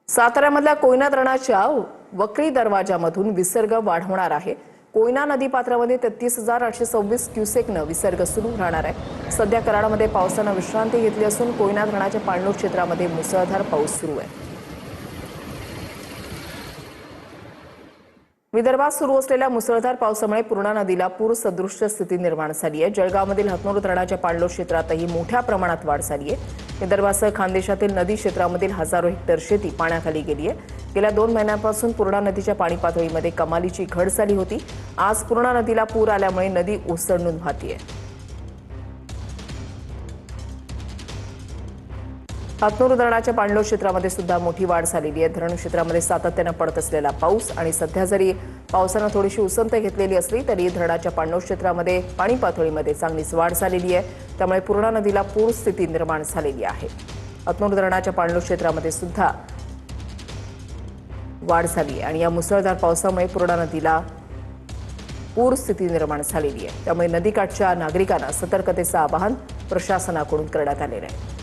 साताऱ्यामधल्या कोयना धरणाच्या वक्री दरवाजामधून विसर्ग वाढवणार आहे। कोयना नदीपात्रामध्ये 33,826 क्युसेकनं विसर्ग सुरू राहणार आहे। सध्या कराडामध्ये पावसानं विश्रांती घेतली असून कोयना धरणाच्या पाणलोट क्षेत्रामध्ये मुसळधार पाऊस सुरू आहे। विदर्भात सुरू असलेल्या मुसळधार पावसामुळे पूर्णा नदीला पूर सदृश स्थिती निर्माण झाली आहे। जळगावमधील हातनूर धरणाच्या पाणलोट क्षेत्रातही मोठ्या प्रमाणात वाढ झाली आहे। विदर्भासह खानदेशातील नदी क्षेत्रामधील हजारो हेक्टर शेती पाण्याखाली गेली आहे। गेल्या 2 महिन्यांपासून पूर्णा नदीच्या पाणी पातळीमध्ये कमालीची घट झाली होती। आज पूर्णा नदीला पूर आल्यामुळे नदी ओसंडून वाहतीये। हातनूर धरणाच्या पाणलोट क्षेत्रामध्ये सुद्धा मोठी वाढ झालेली आहे। धरण क्षेत्रामध्ये सातत्याने पडत असलेला पाऊस आणि सध्या जरी पावसानं थोडीशी उसंत घेतलेली असली तरी धरणाच्या पाणलोट क्षेत्रामध्ये पाणी पातळीमध्ये चांगलीच वाढ झालेली आहे। त्यामुळे पूर्णा नदीला पूर स्थिती निर्माण झालेली आहे। हातनूर धरणाच्या पाणलोट क्षेत्रामध्ये सुद्धा वाढ झाली आहे आणि या मुसळधार पावसामुळे पूर्णा नदीला पूर स्थिती निर्माण झालेली आहे। त्यामुळे नदीकाठच्या नागरिकांना सतर्कतेचं आवाहन प्रशासनाकडून करण्यात आलेलं आहे।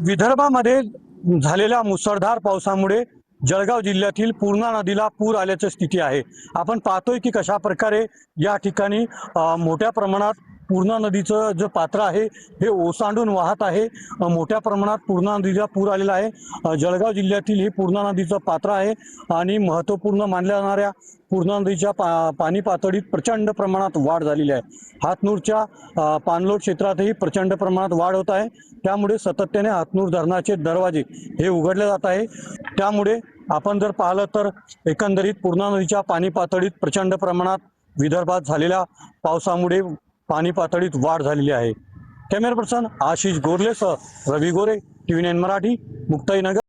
विदर्भामध्ये झालेल्या मुसळधार पावसामुळे जळगाव जिल्ह्यातील पूर्णा नदीला पूर आल्याची स्थिती आहे। आपण पाहतोय की कशा प्रकारे या ठिकाणी मोठ्या प्रमाणात पूर्णा नदीचं जे पात्र आहे हे ओसांडून वाहत आहे। मोठ्या प्रमाणात पूर्णा नदीला पूर आलेला आहे। जळगाव जिल्ह्यातील हे पूर्णा नदीचं पात्र आहे आणि महत्त्वपूर्ण मानल्या जाणाऱ्या पूर्णा नदीच्या पाणी पातळीत प्रचंड प्रमाणात वाढ झालेली आहे। हातनूरच्या पाणलोट क्षेत्रातही प्रचंड प्रमाणात वाढ होत आहे। त्यामुळे सातत्याने हातनूर धरणाचे दरवाजे हे उघडले जात आहे। त्यामुळे आपण जर पाहिलं तर एकंदरीत पूर्णा नदीच्या पाणी पातळीत प्रचंड प्रमाणात विदर्भात झालेल्या पावसामुळे पाणी पातळीत वाढ झालेली आहे। कॅमेरा पर्सन आशिष गोरलेसह रवी गोरे, TV9 मराठी, मुक्ताईनगर।